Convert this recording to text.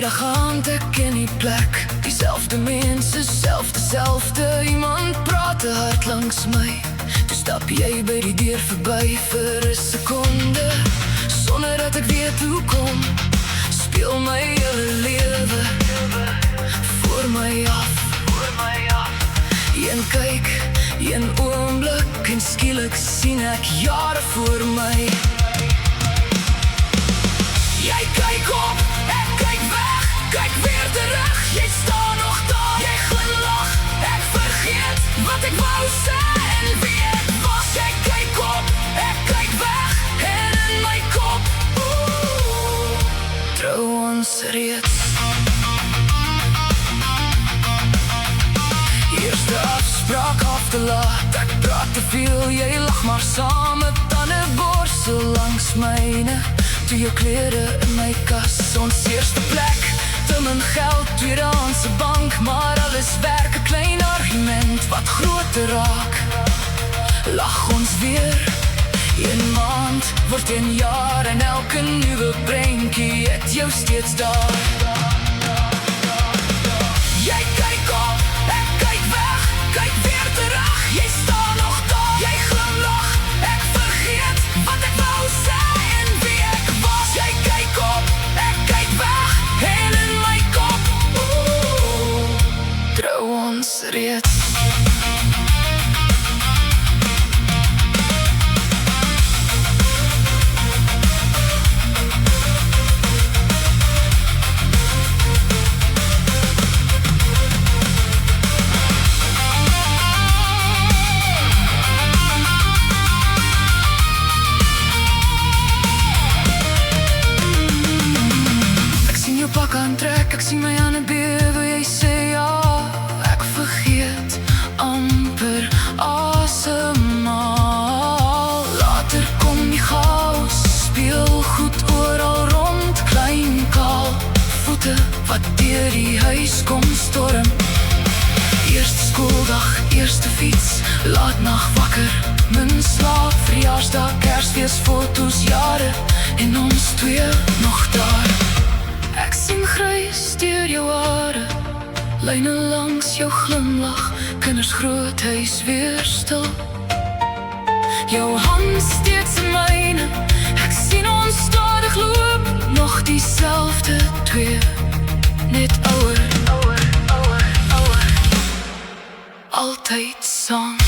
Middag aand ek in die plek, diezelfde mense, selfde. Iemand praat te hard langs my, toe stap jy by die deur verby vir 'n sekonde. Sonder dat ek weet hoe kom, speel my hele lewe voor my af. Een kyk, een oomblik en skielik sien ek jare voor my. Jy kyk op, ek kyk weg, kyk weer terug. Jy staan nog daar, jy glimlach, ek vergeet wat ek wou sê en wie ek was. Jy kyk op, ek kyk weg en in my kop, trou ons reeds. Eerste afspraak af te laat, ek praat te veel, jy lach maar saam, met tandeborsel langs myne. Toe jou klere in my kas, ons eerste plek, te min geld, tweedehandse bank, maar alles werk, 'n klein argument wat groter raak. Lach ons weer, een maand word een jaar en elke nuwe prentjie het jou steeds daar. Jy kyk op, ek kyk weg, kyk weer terug. Jy staan nog daar, jy glimlach, ek vergeet wat ek wou sê en wie ek was. Jy kyk op, ek kyk weg en in my kop, trou ons reeds. Pak aantrek, ek sien my hande bewe, jy sê ja, ek vergeet amper asemhaal. Later kom die chaos, speelgoed oral rond, klein kaal, voete wat deur die huis kom storm. Eerste skooldag, eerste fiets, laat nag wakker, min slaap, verjaarsdag, Kersfees, foto's, jare en ons twee nog daar. Ek sien grys deur jou hare, lyne langs jou glimlach, kinders groot, huis weer stil. Jou hand steeds in myne, ek sien ons stadig loop, nog diezelfde twee, net ouer, altyd saam.